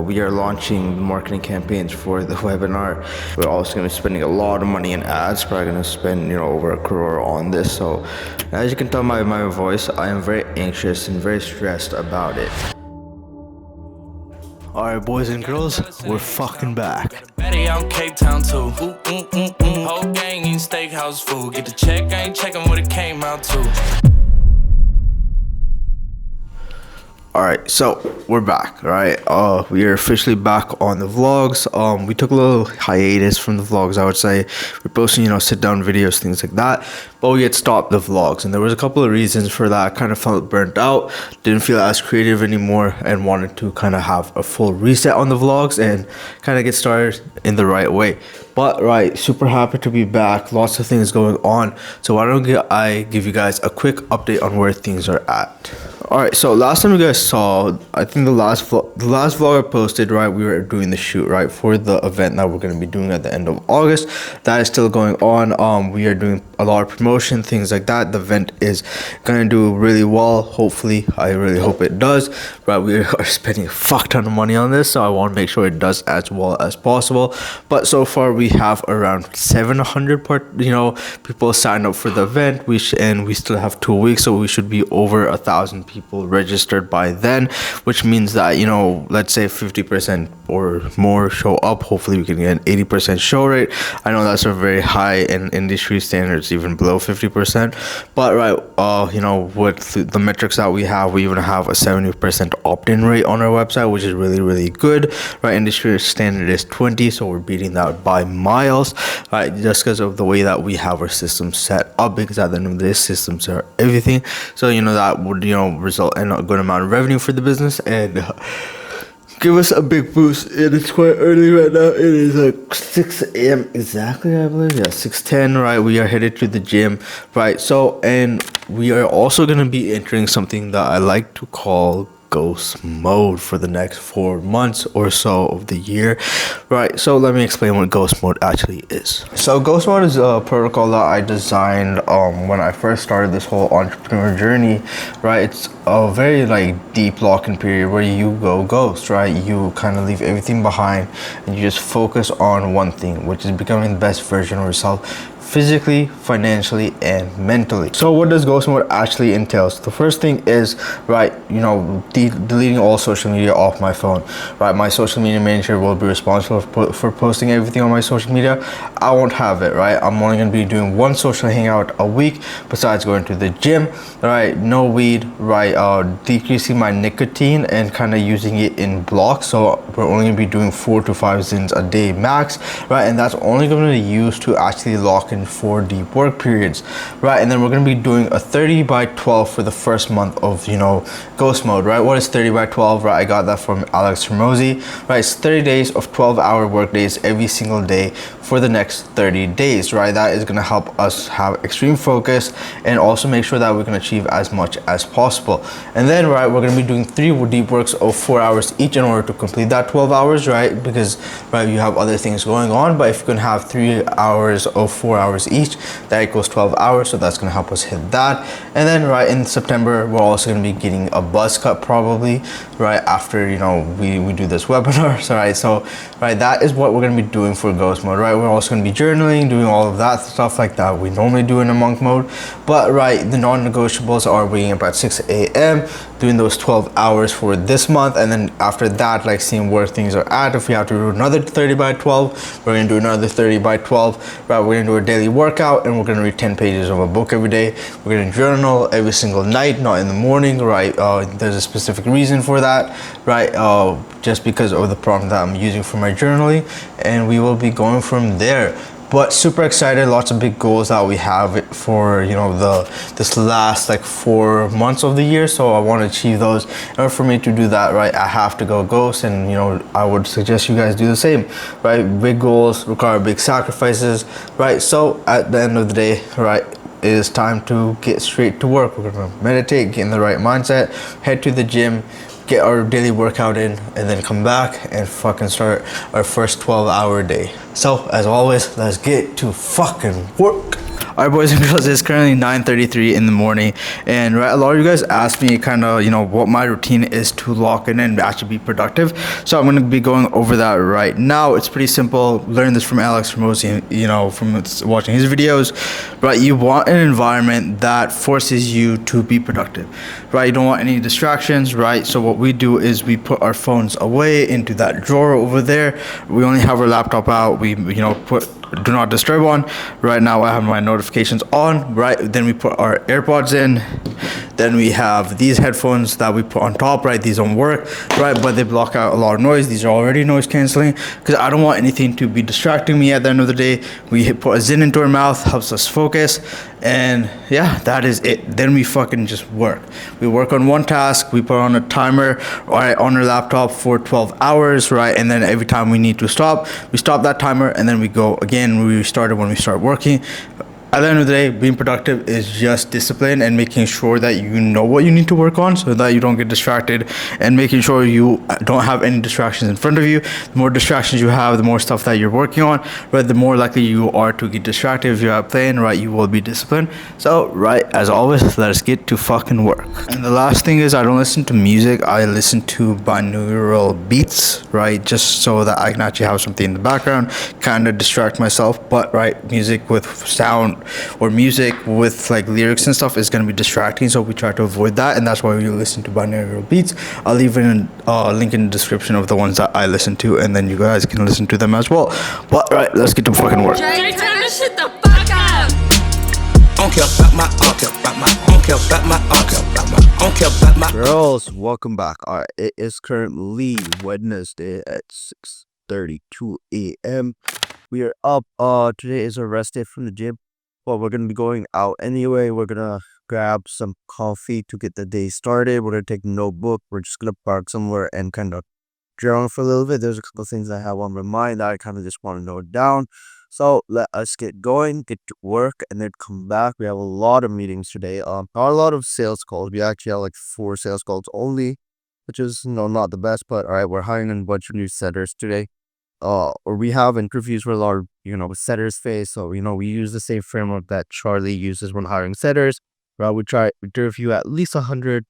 we are launching marketing campaigns for the webinar. We're also going to be spending a lot of money in ads. Probably going to spend, over a crore on this. So as you can tell by my voice, I am very anxious and very stressed about it. Alright, boys and girls, we're fucking back. Betty out Cape Town too. Whole gang eating steakhouse food. Get the check, I ain't checking what it came out to. Alright, so we're back, right? We are officially back on the vlogs. We took a little hiatus from the vlogs, I would say. We're posting, sit down videos, things like that. But we had stopped the vlogs, and there was a couple of reasons for that. I kind of felt burnt out, didn't feel as creative anymore, and wanted to kind of have a full reset on the vlogs and kind of get started in the right way. But right, super happy to be back. Lots of things going on. So why don't I give you guys a quick update on where things are at. Alright, so last time you guys saw, I think the last vlog I posted, right, we were doing the shoot, right, for the event that we're going to be doing at the end of August. That is still going on. We are doing a lot of promotion, things like that. The event is going to do really well. Hopefully, I really hope it does. Right, we are spending a fuck ton of money on this, so I want to make sure it does as well as possible. But so far, we have around 700 people signed up for the event. And we still have 2 weeks, so we should be over 1,000 people registered by then, which means that, let's say 50% or more show up. Hopefully we can get an 80% show rate. I know that's a very high in industry standards, even below 50%, but right, with the metrics that we even have a 70% opt-in rate on our website, which is really, really good, right? Industry standard is 20, so we're beating that by miles, right? Just because of the way that we have our system set up, because at the end of this, systems are everything. So that would result in a good amount of revenue for the business and give us a big boost. And it's quite early right now. It is like 6 a.m. exactly, I believe. Yeah, 6:10, right? We are headed to the gym, right? So, and we are also going to be entering something that I like to call ghost mode for the next 4 months or so of the year, right? So let me explain what ghost mode actually is. So ghost mode is a protocol that I designed when I first started this whole entrepreneur journey, right? It's a very deep lock-in period where you go ghost, right? You kind of leave everything behind and you just focus on one thing, which is becoming the best version of yourself, physically, financially, and mentally. So what does ghost mode actually entails? The first thing is, right, deleting all social media off my phone, right? My social media manager will be responsible for posting everything on my social media. I won't have it, right? I'm only going to be doing one social hangout a week besides going to the gym, right? No weed, right? Decreasing my nicotine and kind of using it in blocks. So we're only going to be doing 4 to 5 zins a day max, right? And that's only going to be used to actually lock in 4 deep work periods, right? And then we're going to be doing a 30 by 12 for the first month of ghost mode, right? What is 30 by 12, right? I got that from Alex Hermosi, right? It's 30 days of 12-hour work days every single day for the next 30 days, right? That is going to help us have extreme focus and also make sure that we can achieve as much as possible. And then, right, we're going to be doing 3 deep works of 4 hours each in order to complete that 12 hours, right? Because, right, you have other things going on, but if you can have 3 hours of 4 hours each, that equals 12 hours, so that's going to help us hit that. And then, right, in September, we're also going to be getting a buzz cut probably, right, after we do this webinar. So right, that is what we're going to be doing for ghost mode, right? We're also going to be journaling, doing all of that stuff like that we normally do in a monk mode. But right, the non-negotiables are waking up at 6 a.m, doing those 12 hours for this month, and then after that, seeing where things are at. If we have to do another 30 by 12, we're going to do another 30 by 12, right? We're going to do a daily workout, and we're going to read 10 pages of a book every day. We're going to journal every single night, not in the morning, right? There's a specific reason for that, right? Just because of the prompt that I'm using for my journaling, and we will be going from there. But super excited, lots of big goals that we have for this last 4 months of the year. So I want to achieve those. In order for me to do that, right, I have to go ghost, and I would suggest you guys do the same, right? Big goals require big sacrifices, right? So at the end of the day, right, it is time to get straight to work. We're gonna meditate, get in the right mindset, head to the gym, get our daily workout in, and then come back and fucking start our first 12-hour day. So as always, let's get to fucking work. Alright, boys and girls, it's currently 9:33 in the morning, and right, a lot of you guys asked me kind of, what my routine is to lock in and actually be productive. So I'm going to be going over that right now. It's pretty simple. Learn this from Alex Hormozi, from watching his videos. Right, you want an environment that forces you to be productive. Right, you don't want any distractions. Right, so what we do is we put our phones away into that drawer over there. We only have our laptop out. We put do not disturb on. Right now I have my notifications on. Right, then we put our AirPods in. Then we have these headphones that we put on top. Right, these don't work, right, but they block out a lot of noise. These are already noise canceling because I don't want anything to be distracting me at the end of the day. We put a Zyn into our mouth, helps us focus, and yeah, that is it. Then we fucking just work. We work on one task. We put on a timer, right, on our laptop for 12 hours, right, and then every time we need to stop, we stop that timer, and then we go again. We restarted when we start working. At the end of the day, being productive is just discipline and making sure that you know what you need to work on so that you don't get distracted, and making sure you don't have any distractions in front of you. The more distractions you have, the more stuff that you're working on, right, the more likely you are to get distracted. If you're out playing, right, you will be disciplined. So, right, as always, let us get to fucking work. And the last thing is, I don't listen to music. I listen to binaural beats, right, just so that I can actually have something in the background, kind of distract myself. But, right, music with sound or music with like lyrics and stuff is going to be distracting, so we try to avoid that, and that's why we listen to binaural beats. I'll leave in a link in the description of the ones that I listen to, and then you guys can listen to them as well. But right, let's get to fucking work. Jay, turn this shit the fuck up. Girls, welcome back. All right, it is currently Wednesday at 6:32 a.m. We are up. Today is our rest day from the gym. Well, we're gonna be going out anyway. We're gonna grab some coffee to get the day started. We're gonna take a notebook. We're just gonna park somewhere and kind of journal for a little bit. There's a couple of things I have on my mind that I kind of just want to note down. So let us get going, get to work, and then come back. We have a lot of meetings today. Not a lot of sales calls. We actually have like 4 sales calls only, which is not the best. But all right, we're hiring a bunch of new setters today. Or we have interviews where a lot of setters face. So we use the same framework that Charlie uses when hiring setters. Right, we try to interview at least 100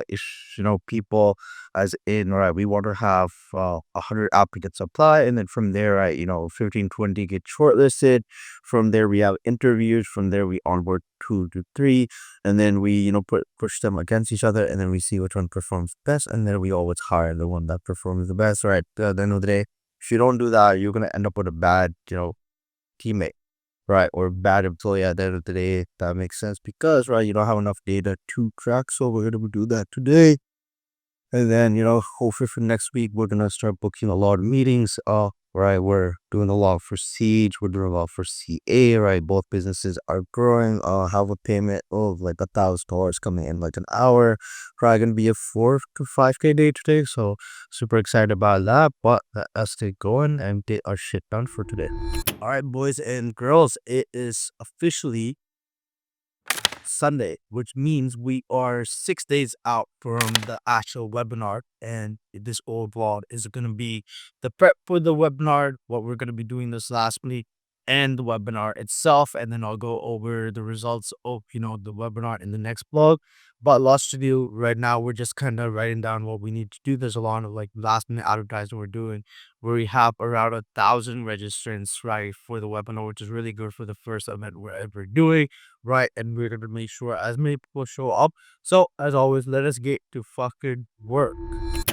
ish people, as in, right, we want to have 100 applicants apply, and then from there, right, 15-20 get shortlisted. From there we have interviews. From there we onboard 2 to 3, and then we push them against each other, and then we see which one performs best, and then we always hire the one that performs the best. Right, at the end of the day, if you don't do that, you're gonna end up with a bad teammate, right, or bad employee at the end of the day. That makes sense, because right, you don't have enough data to track. So we're gonna do that today, and then hopefully for next week we're gonna start booking a lot of meetings. Right, we're doing a lot for Siege, we're doing a lot for CA. Right, both businesses are growing. Have a payment of like $1,000 coming in like an hour. Probably gonna be a 4 to 5K day today, so super excited about that. But let's get going and get our shit done for today. All right, boys and girls, it is officially Sunday, which means we are 6 days out from the actual webinar, and this old vlog is going to be the prep for the webinar, what we're going to be doing this last week, and the webinar itself, and then I'll go over the results of the webinar in the next vlog. But lots to do right now. We're just kind of writing down what we need to do. There's a lot of like last minute advertising we're doing, where we have around 1,000 registrants, right, for the webinar, which is really good for the first event we're ever doing, right, and we're gonna make sure as many people show up. So as always, let us get to fucking work.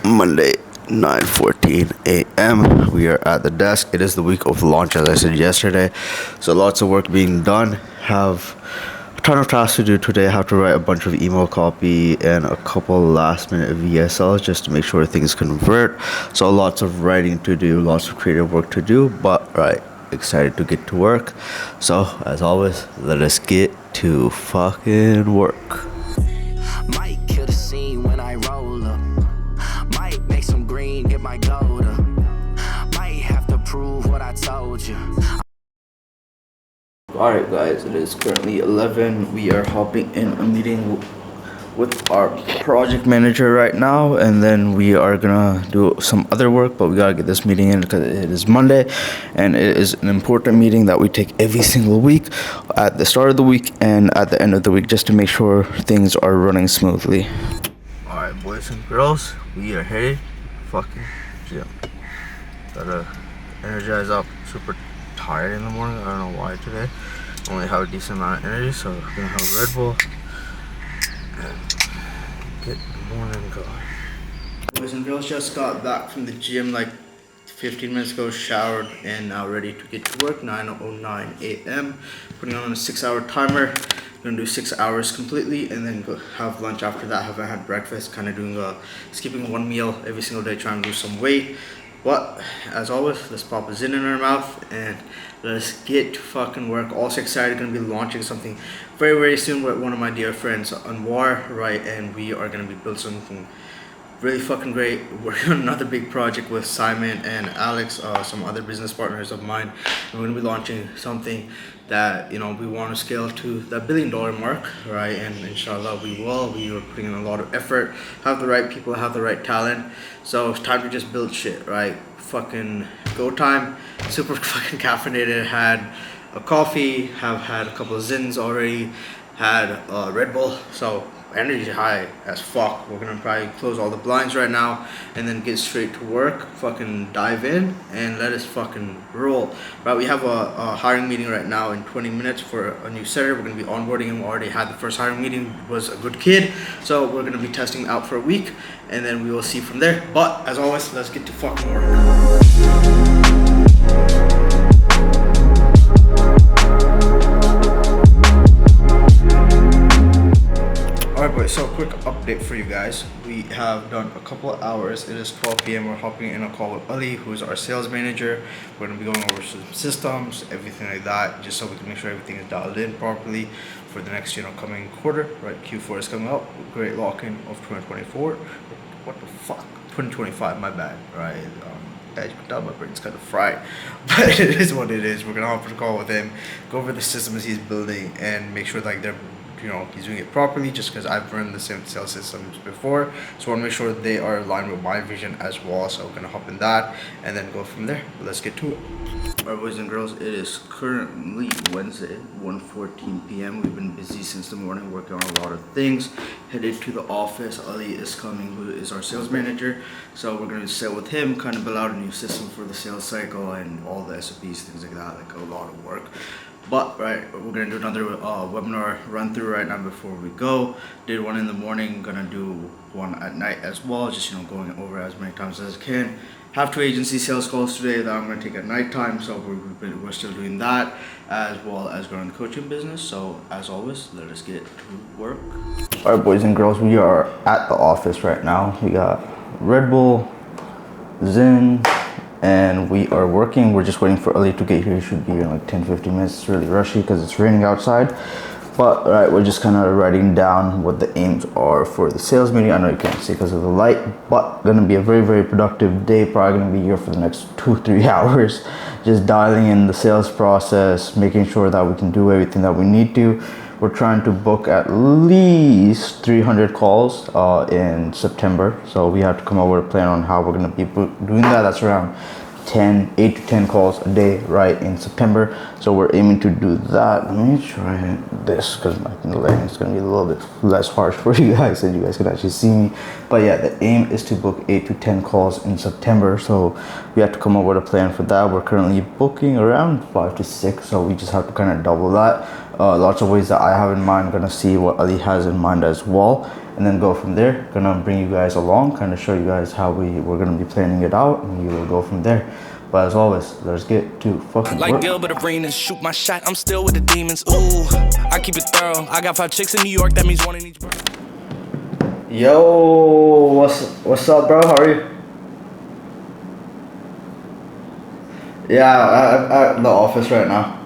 Monday, 9:14 a.m. We are at the desk. It is the week of launch, as I said yesterday, so lots of work being done. Have a ton of tasks to do today. I have to write a bunch of email copy and a couple last minute VSLs just to make sure things convert. So lots of writing to do, lots of creative work to do, but right, excited to get to work. So as always, let us get to fucking work. Might kill the scene when I roll up. Might make some green, get my gold up. Might have to prove what I told you. Alright guys, it is currently 11. We are hopping in a meeting with our project manager right now, and then we are gonna do some other work, but we gotta get this meeting in because it is Monday, and it is an important meeting that we take every single week at the start of the week and at the end of the week, just to make sure things are running smoothly. All right, boys and girls, we are headed fucking gym. Gotta energize up. Super tired in the morning. I don't know why today. Only have a decent amount of energy, so we're gonna have a Red Bull and get the morning going. Boys and girls, just got back from the gym like 15 minutes ago, showered, and now ready to get to work. 9:09 a.m. Putting on a 6-hour timer. Gonna do 6 hours completely, and then go have lunch after that. Haven't had breakfast. Kind of doing skipping one meal every single day, trying to lose some weight. But as always, let's pop a zin in our mouth and let's get to fucking work. Also excited, gonna be launching something very, very soon with one of my dear friends, Anwar, right? And we are gonna be building something really fucking great. Working on another big project with Simon and Alex, some other business partners of mine. And we're gonna be launching something that, you know, we want to scale to that $1 billion mark, right? And inshallah we will. We are putting in a lot of effort, have the right people, have the right talent. So it's time to just build shit, right? Fucking go time. Super fucking caffeinated. Had a coffee, have had a couple of zins already, had a Red Bull. So energy high as fuck. We're gonna probably close all the blinds right now and then get straight to work. Fucking dive in and let us fucking roll. Right, we have a hiring meeting right now in 20 minutes for a new setter. We're gonna be onboarding him. We already had the first hiring meeting. Was a good kid, so we're gonna be testing him out for a week and then we will see from there. But as always, let's get to fucking work. Alright boys, so quick update for you guys. We have done a couple of hours. It is 12 p.m. We're hopping in a call with Ali, who is our sales manager. We're going to be going over some systems, everything like that, just so we can make sure everything is dialed in properly for the next, coming quarter. Right, Q4 is coming up. Great lock-in of 2024. What the fuck? 2025, my bad. Right. As you can tell, my brain's kind of fried, but it is what it is. We're gonna hop on a call with him, go over the systems he's building, and make sure like they're, he's doing it properly. Just because I've run the same sales systems before, so I want to make sure they are aligned with my vision as well. So we're gonna hop in that and then go from there. Let's get to it. Alright, boys and girls, it is currently Wednesday, 1:14 p.m. We've been busy since the morning, working on a lot of things. Headed to the office. Ali is coming, who is our sales manager. So we're going to sit with him, kind of build out a new system for the sales cycle and all the SOPs, things like that, like a lot of work. But, right, we're going to do another webinar run through right now before we go. Did one in the morning, going to do one at night as well, just, going over as many times as I can. Have 2 agency sales calls today that I'm going to take at nighttime, so we're still doing that, as well as growing the coaching business. So as always, let us get to work. All right, boys and girls, we are at the office right now. We got Red Bull, Zin, and we are working. We're just waiting for Ali to get here. He should be here in like 10-15 minutes. It's really rushy because it's raining outside. But all right, we're just kind of writing down what the aims are for the sales meeting. I know you can't see because of the light, but gonna be a very, very productive day. Probably gonna be here for the next 2-3 hours, just dialing in the sales process, making sure that we can do everything that we need to. We're trying to book at least 300 calls in September. So we have to come up with a plan on how we're gonna be doing that. That's around 8 to 10 calls a day, right, in September. So we're aiming to do that. Let me try this because the lighting is going to be a little bit less harsh for you guys, and you guys can actually see me. But yeah, the aim is to book 8 to 10 calls in September. So we have to come up with a plan for that. We're currently booking around 5 to 6, so we just have to kind of double that. Lots of ways that I have in mind. I'm gonna see what Ali has in mind as well, and then go from there. Gonna bring you guys along, kind of show you guys how we're gonna be planning it out, and we will go from there. But as always, let's get to fucking Like work. Gilbert Arenas, shoot my shot, I'm still with the demons. Ooh, I keep it thorough. I got 5 chicks in New York, that means 1 in each. Yo, what's up, bro? How are you? Yeah, I'm at the office right now.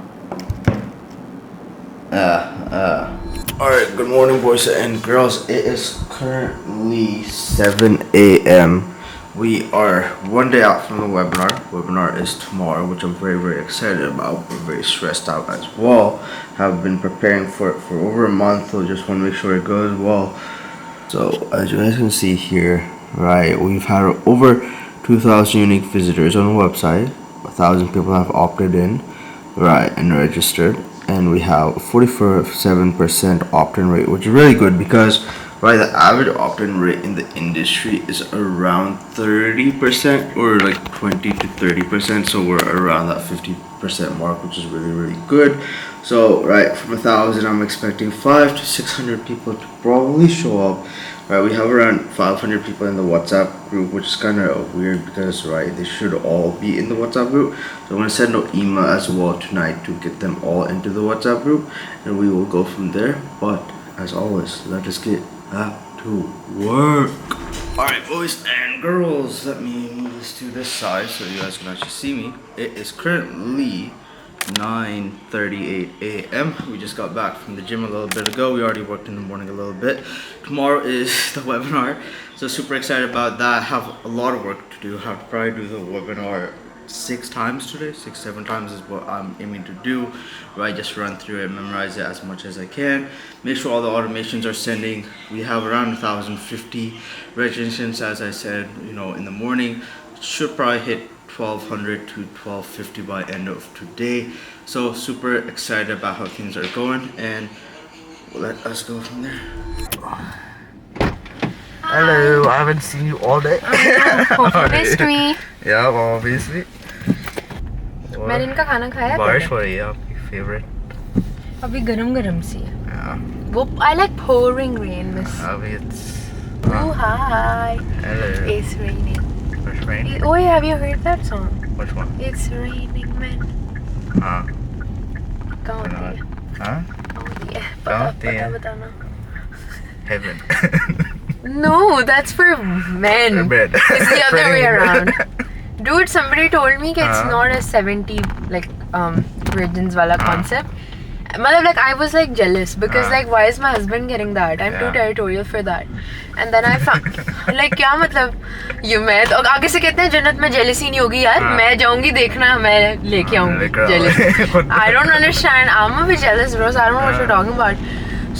Alright, good morning, boys and girls. It is currently 7 a.m. We are one day out from the webinar. Webinar is tomorrow, which I'm very, very excited about. We're very stressed out as well. Have been preparing for it for over a month, so just want to make sure it goes well. So as you guys can see here, right, we've had over 2,000 unique visitors on the website. 1,000 people have opted in, right, and registered, and we have 47% opt-in rate, which is really good because, right, the average opt-in rate in the industry is around 30% or like 20 to 30%. So we're around that 50% mark, which is really good. So right, from 1,000, I'm expecting 500 to 600 people to probably show up. Right, we have around 500 people in the WhatsApp group, which is kind of weird because, right, they should all be in the WhatsApp group. So I'm gonna send an email as well tonight to get them all into the WhatsApp group, and we will go from there. But as always, let us get back to work. All right, boys and girls, let me move this to this side so you guys can actually see me. It is currently 9:38 a.m. We just got back from the gym a little bit ago. We already worked in the morning a little bit. Tomorrow is the webinar, so super excited about that. I have a lot of work to do. I have to probably do the webinar 6 times today. 6-7 times is what I'm aiming to do, right? Just run through it, memorize it as much as I can, make sure all the automations are sending. We have around 1,050 registrations, as I said, you know, in the morning. Should probably hit 1,200 to 1,250 by end of today. So super excited about how things are going, and let us go from there. Hello, I haven't seen you all day. You missed me. Yeah, obviously. मैंने इनका खाना खाया बारिश हो रही है आपकी favourite? अभी गरम सी है Yeah. वो I like pouring rain miss Abhi it's oh hi hello. it's raining It's raining. oh yeah, have you heard that song Which one? it's raining man Huh? कहाँ होती है Huh? कहाँ होती है कहाँ होती है? बताना Heaven. no that's for men Bed. it's the other way Raining. around dude somebody told me that it's Uh-huh. not a 70 like virgins wala concept. Matlab, like I was like jealous because like why is my husband getting that? I'm too Yeah. territorial for that. And then I found like क्या मतलब ये मैं तो आगे से कहते हैं जन्नत में jealousy नहीं होगी यार मैं जाऊंगी देखना मैं लेके आऊंगी लेकर आओ। jealousy. I don't understand. I'm a bit jealous bros. I don't know what you're talking about.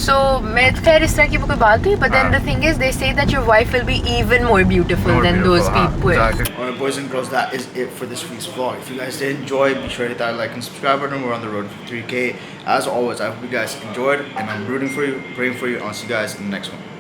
So मैं खैर इस तरह की कोई बात हुई, but then the thing is they say that your wife will be even more beautiful than those people. Exactly. Alright, boys and girls, that is it for this week's vlog. If you guys did enjoy, be sure to hit that like and subscribe button. We're on the road to 3K. As always, I hope you guys enjoyed, and I'm rooting for you, praying for you. I'll see you guys in the next one.